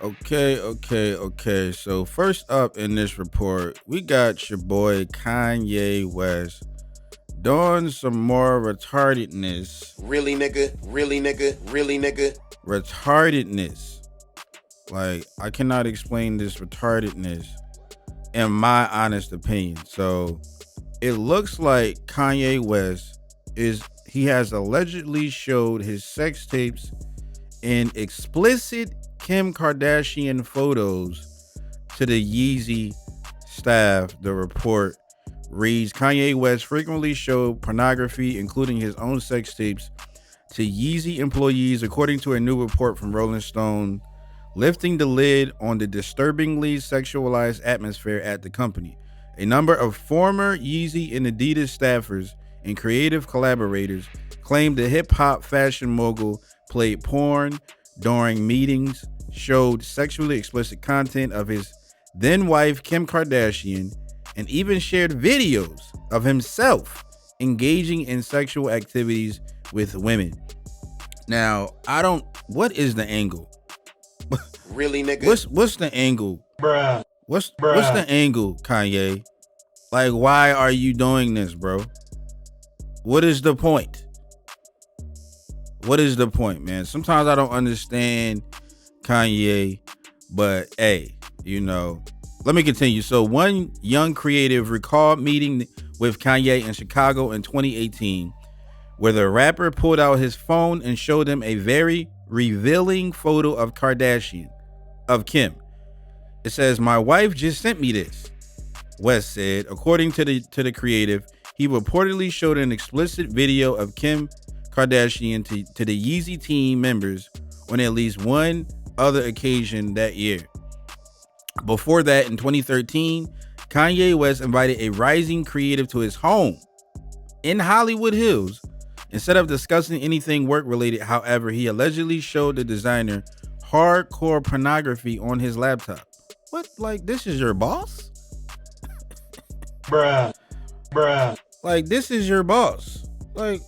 Okay. So first up in this report, we got your boy Kanye West doing some more retardedness. Really, nigga? Really, nigga? Really, nigga? Retardedness. Like, I cannot explain this retardedness in my honest opinion. So it looks like Kanye West he has allegedly showed his sex tapes and explicit Kim Kardashian photos to the Yeezy staff. The report reads Kanye West frequently showed pornography, including his own sex tapes, to Yeezy employees, according to a new report from Rolling Stone, lifting the lid on the disturbingly sexualized atmosphere at the company. A number of former Yeezy and Adidas staffers and creative collaborators claimed the hip-hop fashion mogul played porn during meetings, showed sexually explicit content of his then-wife Kim Kardashian, and even shared videos of himself engaging in sexual activities with women. Now, what is the angle? Really, nigga? What's the angle? Bruh. What's the angle, Kanye? Like, why are you doing this, bro? What is the point? What is the point, man? Sometimes I don't understand Kanye, but hey, let me continue. So one young creative recalled meeting with Kanye in Chicago in 2018, where the rapper pulled out his phone and showed him a very revealing photo of Kim. It says, "My wife just sent me this," West said. According to the creative, he reportedly showed an explicit video of Kim Kardashian to the Yeezy team members on at least one other occasion that year. Before that, in 2013, Kanye West invited a rising creative to his home in Hollywood Hills. Instead of discussing anything work-related, however, he allegedly showed the designer hardcore pornography on his laptop. What? Like, this is your boss? Bruh. Like, this is your boss. Like,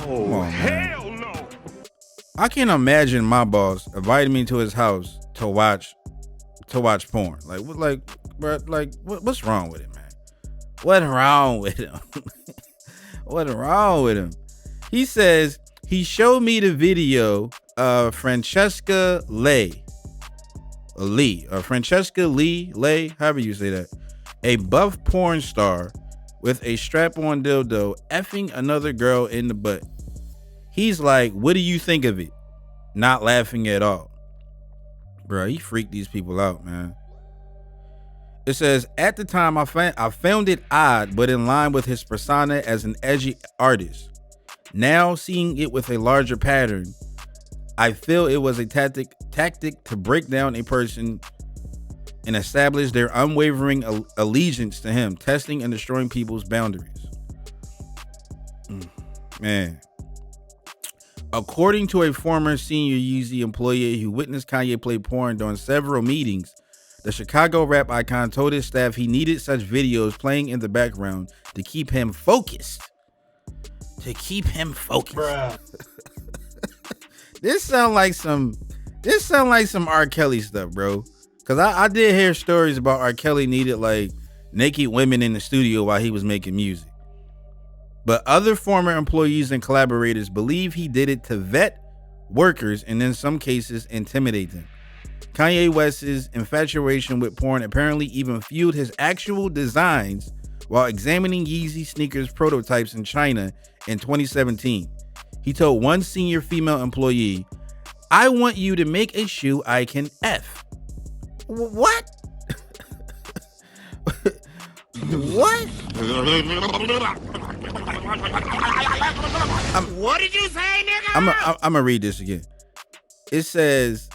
oh, hell no. I can't imagine my boss inviting me to his house to watch porn. What's wrong with it, man? What's wrong with him? What's wrong with him? He says he showed me the video of Francesca Lee, however you say that, a buff porn star with a strap-on dildo effing another girl in the butt. He's like, what do you think of it? Not laughing at all. Bro, he freaked these people out, man. It says, at the time, I found it odd, but in line with his persona as an edgy artist. Now, seeing it with a larger pattern, I feel it was a tactic to break down a person and establish their unwavering allegiance to him, testing and destroying people's boundaries. Man. According to a former senior Yeezy employee who witnessed Kanye play porn during several meetings, the Chicago rap icon told his staff he needed such videos playing in the background to keep him focused. Bruh. This sound like some R. Kelly stuff, bro. Cause I did hear stories about R. Kelly needed like naked women in the studio while he was making music. But other former employees and collaborators believe he did it to vet workers and in some cases intimidate them. Kanye West's infatuation with porn apparently even fueled his actual designs while examining Yeezy sneakers prototypes in China in 2017. He told one senior female employee, "I want you to make a shoe I can F." What? What? What did you say, nigga? I'm gonna read this again. It says,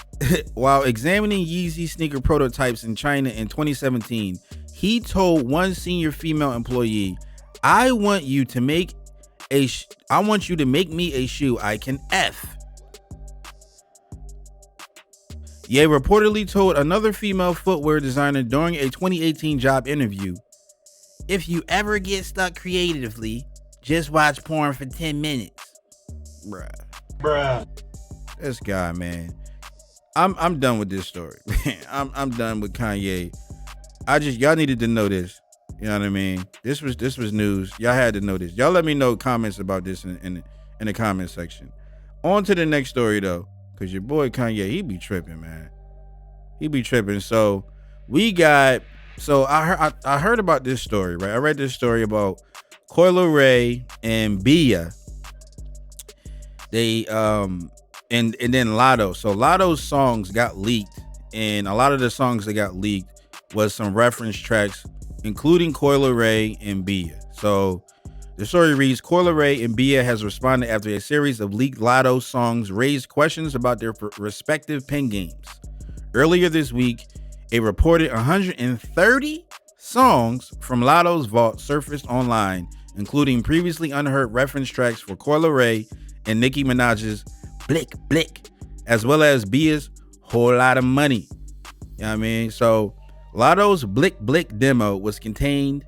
while examining Yeezy sneaker prototypes in China in 2017, he told one senior female employee, "I want you to make me a shoe I can F." Ye reportedly told another female footwear designer during a 2018 job interview, "If you ever get stuck creatively, just watch porn for 10 minutes. Bruh. Bruh. This guy, man. I'm done with this story. I'm done with Kanye. Y'all needed to know this. You know what I mean? This was news. Y'all had to know this. Y'all let me know comments about this in the comment section. On to the next story though, because your boy Kanye, he be tripping, man. He be tripping. So I heard about this story, right? I read this story about Coi Ray and Bia. They and then Lotto. So Lotto's songs got leaked, and a lot of the songs that got leaked was some reference tracks, including Coi Ray and Bia. So the story reads, Coi Ray and Bia has responded after a series of leaked Lotto songs raised questions about their respective pen games. Earlier this week, a reported 130 songs from Lotto's vault surfaced online, including previously unheard reference tracks for Coi Ray and Nicki Minaj's Blick Blick, as well as Bia's Whole Lot of Money. You know what I mean? So Lotto's Blick Blick demo which contained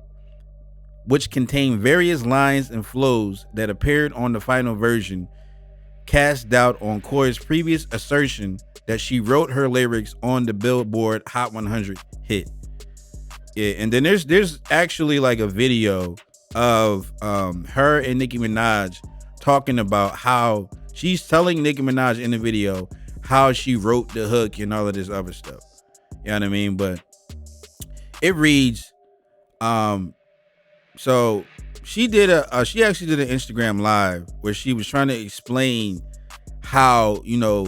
various lines and flows that appeared on the final version, cast doubt on Coi's previous assertion that she wrote her lyrics on the Billboard Hot 100 hit. Yeah, and then there's actually like a video of her and Nicki Minaj talking about how she's telling Nicki Minaj in the video how she wrote the hook and all of this other stuff. You know what I mean? But it reads, so she actually did an Instagram live where she was trying to explain how, you know,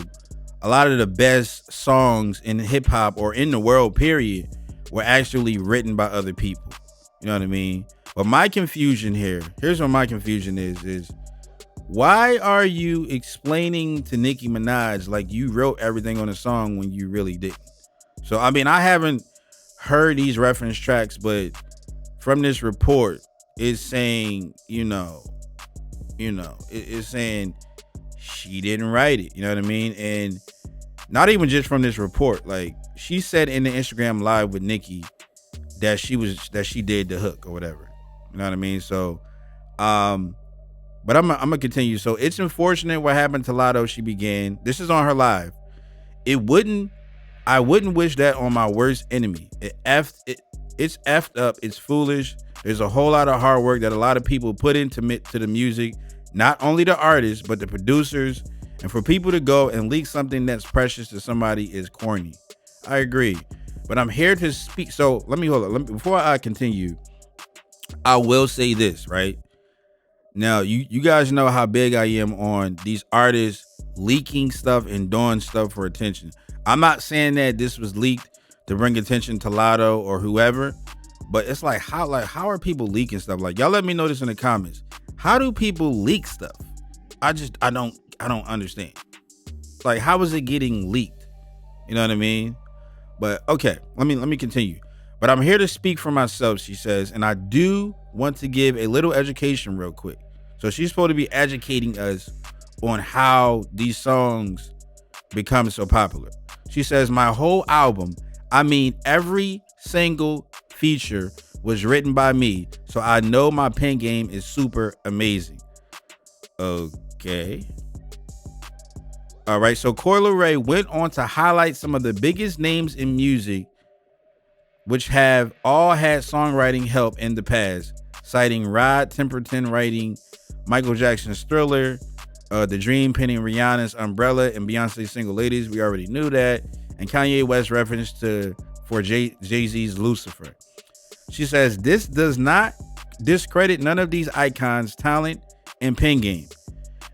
a lot of the best songs in hip hop or in the world period were actually written by other people. You know what I mean? But my confusion here's what my confusion is why are you explaining to Nicki Minaj like you wrote everything on the song when you really didn't? So, I mean, I haven't heard these reference tracks, but from this report, it's saying, it's saying she didn't write it. You know what I mean? And not even just from this report. Like, she said in the Instagram live with Nicki that she did the hook or whatever. You know what I mean? So, but I'm gonna continue. So it's unfortunate what happened to Lotto. She began. This is on her live. I wouldn't wish that on my worst enemy. It's effed up. It's foolish. There's a whole lot of hard work that a lot of people put into the music, not only the artists, but the producers. And for people to go and leak something that's precious to somebody is corny. I agree. But I'm here to speak. So let me hold on. Before I continue, I will say this, right? Now, you guys know how big I am on these artists leaking stuff and doing stuff for attention. I'm not saying that this was leaked to bring attention to Lotto or whoever, but it's like how are people leaking stuff? Like, y'all let me know this in the comments. How do people leak stuff? I don't understand. Like, how is it getting leaked? You know what I mean? But okay, let me continue. But I'm here to speak for myself, she says, and I do want to give a little education real quick. So she's supposed to be educating us on how these songs become so popular. She says, my whole album, I mean every single feature, was written by me, so I know my pen game is super amazing. Okay. All right, so Coi Ray went on to highlight some of the biggest names in music which have all had songwriting help in the past, citing Rod Temperton writing Michael Jackson's Thriller, The Dream penning Rihanna's Umbrella, and Beyonce's Single Ladies. We already knew that. And Kanye West reference for Jay-Z's Lucifer. She says, this does not discredit none of these icons' talent and pen game.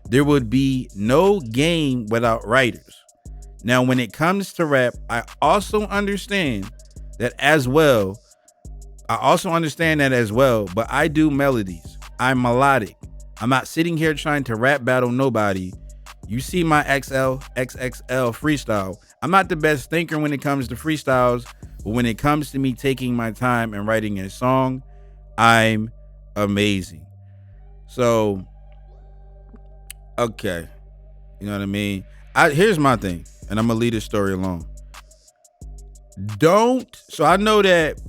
There would be no game without writers. Now, when it comes to rap, I also understand that as well, but I do melodies. I'm melodic. I'm not sitting here trying to rap battle nobody. You see my XXL freestyle. I'm not the best thinker when it comes to freestyles, but when it comes to me taking my time and writing a song, I'm amazing. So, okay. You know what I mean? Here's my thing, and I'm gonna leave this story alone. So I know that,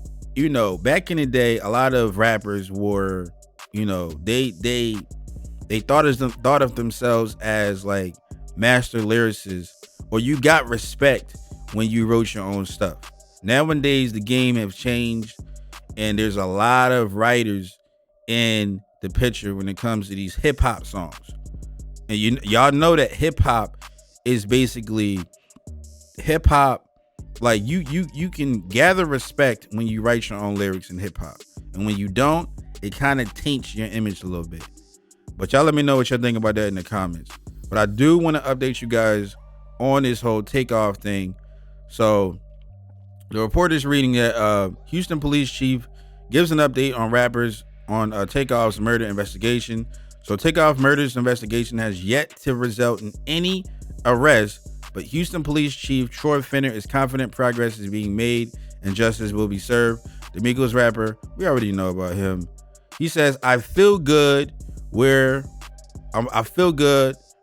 back in the day, a lot of rappers were, they thought of themselves as like master lyricists or you got respect when you wrote your own stuff. Nowadays, the game has changed, and there's a lot of writers in the picture when it comes to these hip hop songs. And y'all know that hip hop is basically hip hop. Like you can gather respect when you write your own lyrics in hip hop, and when you don't, it kind of taints your image a little bit. But y'all let me know what y'all think about that in the comments. But I do want to update you guys on this whole Takeoff thing. So the report is reading that Houston police chief gives an update on rappers on Takeoff's murder investigation. So Takeoff murder's investigation has yet to result in any arrest, but Houston police chief Troy Finner is confident progress is being made and justice will be served. The Migos rapper, we already know about him. He says, I feel good where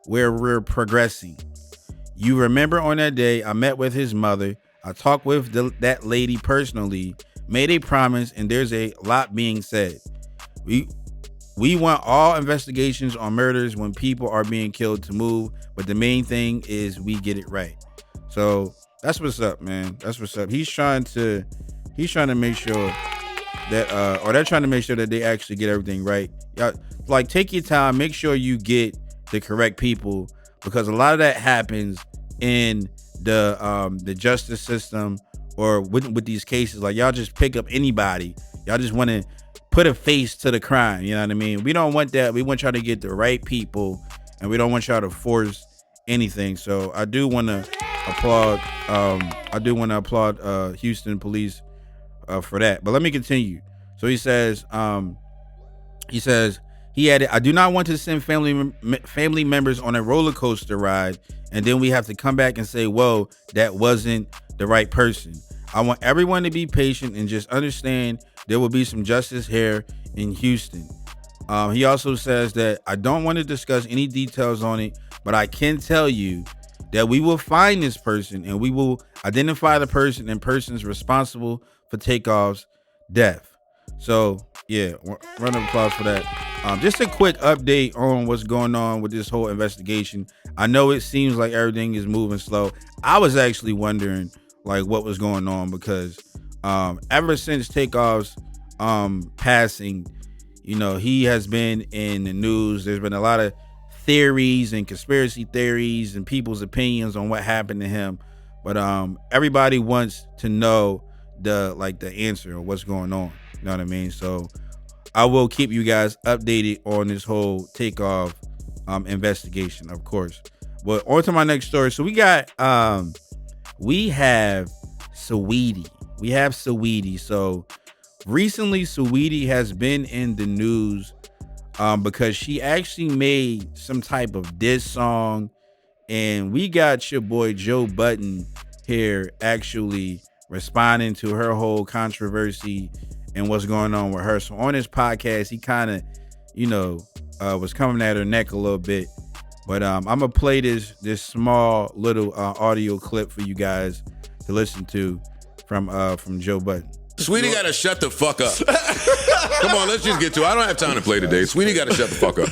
we're progressing. You remember on that day, I met with his mother. I talked with that lady personally, made a promise, and there's a lot being said. We want all investigations on murders when people are being killed to move, but the main thing is we get it right. So that's what's up, man. That's what's up. He's trying to make sure that they're trying to make sure that they actually get everything right. Y'all, like, take your time, make sure you get the correct people, because a lot of that happens in the justice system, or with these cases. Like, y'all just pick up anybody. Y'all just want to put a face to the crime. You know what I mean? We don't want that. We want y'all to get the right people, and we don't want y'all to force anything. So I do want to applaud. Houston police for that. But let me continue. So he says he added, I do not want to send family members on a roller coaster ride, and then we have to come back and say, whoa, that wasn't the right person. I want everyone to be patient and just understand there will be some justice here in Houston. He also says that I don't want to discuss any details on it, but I can tell you that we will find this person and we will identify the person and persons responsible for Takeoff's death. So yeah, round of applause for that. Just a quick update on what's going on with this whole investigation. I know it seems like everything is moving slow. I was actually wondering like what was going on, because ever since Takeoff's passing, you know, he has been in the news. There's been a lot of theories and conspiracy theories and people's opinions on what happened to him, but everybody wants to know the answer of what's going on. You know what I mean? So I will keep you guys updated on this whole Takeoff investigation, of course. But on to my next story. So we have Saweetie. So recently, Saweetie has been in the news because she actually made some type of diss song, and we got your boy Joe Budden here actually responding to her whole controversy and what's going on with her. So on his podcast, he kind of, was coming at her neck a little bit. But I'm gonna play this small little audio clip for you guys to listen to from Joe Budden. Saweetie gotta shut the fuck up. Come on, let's just get to it. I don't have time to play today. Saweetie gotta shut the fuck up.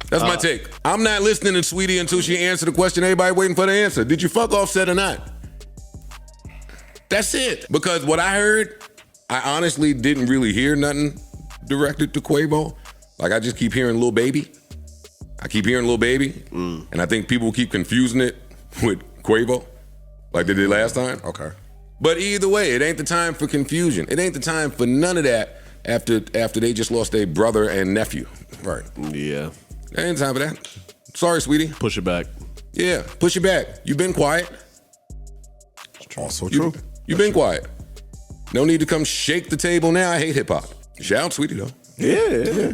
That's my take. I'm not listening to Saweetie until she answered the question everybody waiting for the answer. Did you fuck Offset or not? That's it. Because what I heard, I honestly didn't really hear nothing directed to Quavo. Like, I just keep hearing Lil Baby. And I think people keep confusing it with Quavo, like they did last time. Okay. But either way, it ain't the time for confusion. It ain't the time for none of that after they just lost their brother and nephew. Right. Yeah. There ain't time for that. Sorry, sweetie. Push it back. Yeah, push it back. You've been quiet. Also true. You've been quiet. No need to come shake the table now. I hate hip hop. Shout out, sweetie, though. Yeah.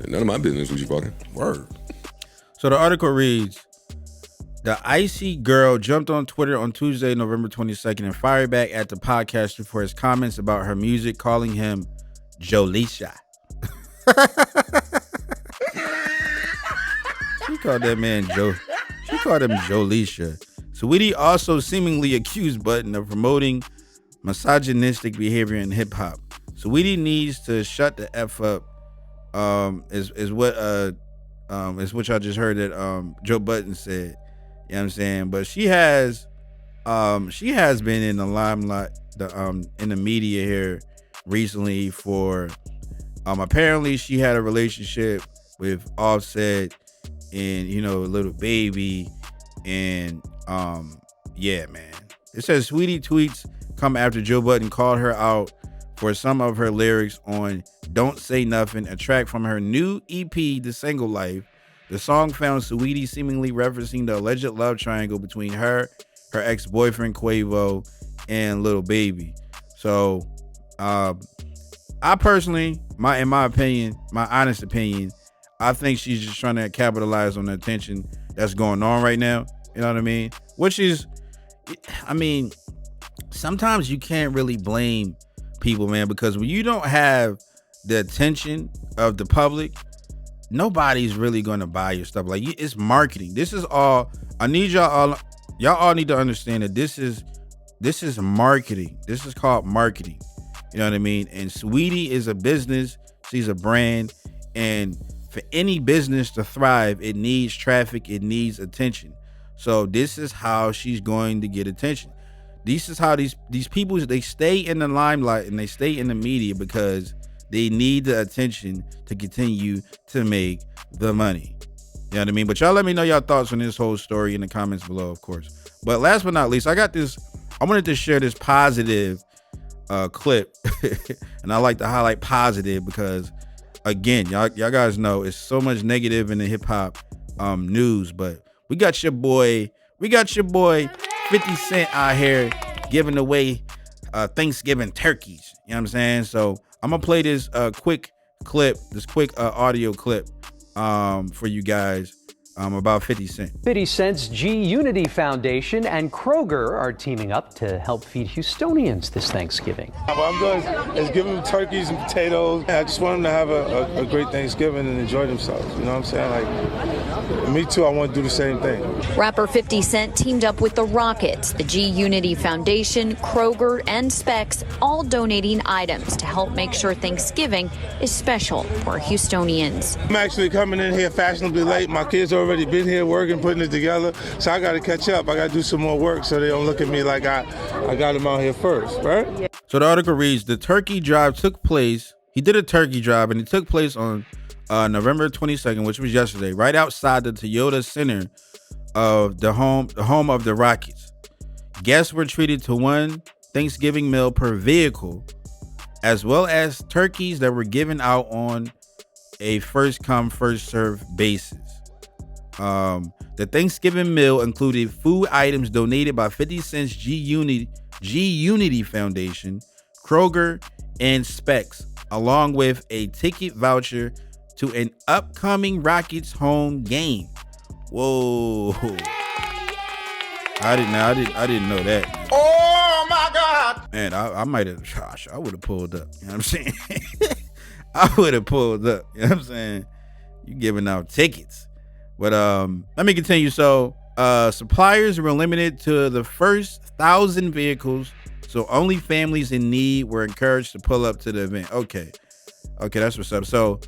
None of my business what you fucking. Word. So the article reads, the icy girl jumped on Twitter on Tuesday, November 22nd, and fired back at the podcaster for his comments about her music, calling him Jolisha. She called that man Joe. She called him Jolisha. Saweetie also seemingly accused Budden of promoting misogynistic behavior in hip hop. Saweetie needs to shut the F up. Is what I just heard that Joe Budden said. You know what I'm saying? But she has been in the limelight, in the media here recently for apparently she had a relationship with Offset and Little Baby, and yeah, man. It says Saweetie tweets come after Joe Budden called her out for some of her lyrics on Don't Say Nothing, a track from her new EP, The Single Life. The song found Saweetie seemingly referencing the alleged love triangle between her ex-boyfriend Quavo, and Little Baby. So, I personally, in my opinion, my honest opinion, I think she's just trying to capitalize on the attention that's going on right now. You know what I mean? Which is, sometimes you can't really blame people, man, because when you don't have the attention of the public, nobody's really going to buy your stuff. Like, it's marketing. This is all. I need y'all all need to understand that this is marketing. This is called marketing. You know what I mean? And Saweetie is a business. She's a brand. And for any business to thrive, it needs traffic. It needs attention. So this is how she's going to get attention. This is how these people, they stay in the limelight and they stay in the media because they need the attention to continue to make the money. You know what I mean? But y'all let me know y'all thoughts on this whole story in the comments below, of course. But last but not least, I wanted to share this positive clip. And I like to highlight positive because, again, y'all guys know it's so much negative in the hip hop news, but we got your boy 50 Cent out here giving away Thanksgiving turkeys. You know what I'm saying? So I'm gonna play this quick audio clip for you guys about 50 Cent. 50 Cent's G-Unity Foundation and Kroger are teaming up to help feed Houstonians this Thanksgiving. What I'm doing is giving them turkeys and potatoes. I just want them to have a great Thanksgiving and enjoy themselves. You know what I'm saying? Like, me too, I want to do the same thing. Rapper 50 Cent teamed up with the Rockets, the G-Unity Foundation, Kroger, and Specs, all donating items to help make sure Thanksgiving is special for Houstonians. I'm actually coming in here fashionably late. My kids are already been here working, putting it together, so I got to catch up. I got to do some more work so they don't look at me like I got them out here first, right? So the article reads, the turkey drive took place. He did a turkey drive, and it took place on November 22nd, which was yesterday, right outside the Toyota Center of the home of the Rockets. Guests were treated to one Thanksgiving meal per vehicle, as well as turkeys that were given out on a first come, first served basis. The Thanksgiving meal included food items donated by 50 Cent's G-Unity Foundation, Kroger, and Specs, along with a ticket voucher to an upcoming Rockets home game. Whoa. I didn't know that. Oh my God. Man, I might have, gosh, I would have pulled up. You know what I'm saying? I would have pulled up. You know what I'm saying? You giving out tickets. But let me continue. So suppliers were limited to the first 1,000 vehicles, so only families in need were encouraged to pull up to the event. Okay, that's what's up. So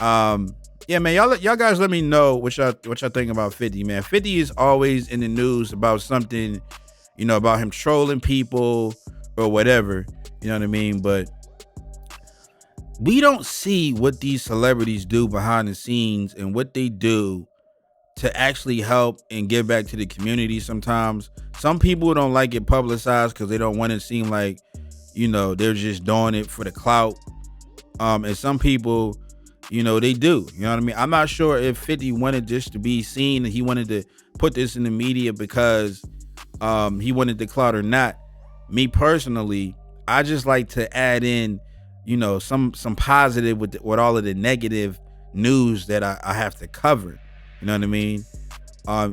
yeah, man, y'all guys let me know what y'all think about 50, man. 50 is always in the news about something, about him trolling people or whatever, you know what I mean? But we don't see what these celebrities do behind the scenes and what they do to actually help and give back to the community. Sometimes some people don't like it publicized because they don't want to seem like, they're just doing it for the clout. And some people, they do. You know what I mean? I'm not sure if 50 wanted this to be seen and he wanted to put this in the media because he wanted the clout or not. Me personally, I just like to add in, some positive with all of the negative news that I have to cover. You know what I mean?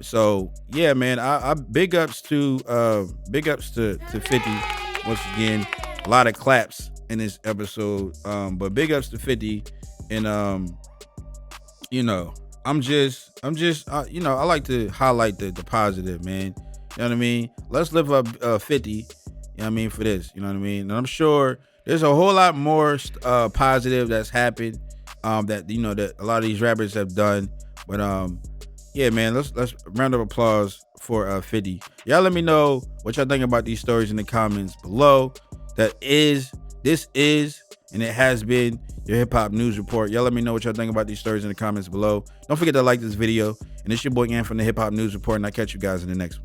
So yeah, man, I big ups to 50 once again. A lot of claps in this episode, but big ups to 50. And I'm just I like to highlight the positive, man. You know what I mean? Let's live up 50. You know what I mean, for this. You know what I mean? And I'm sure there's a whole lot more positive that's happened that that a lot of these rappers have done. But yeah, man, let's round of applause for 50. Y'all let me know what y'all think about these stories in the comments below. This is, and it has been your hip hop news report. Y'all let me know what y'all think about these stories in the comments below. Don't forget to like this video. And it's your boy Ann from the Hip Hop News Report, and I'll catch you guys in the next one.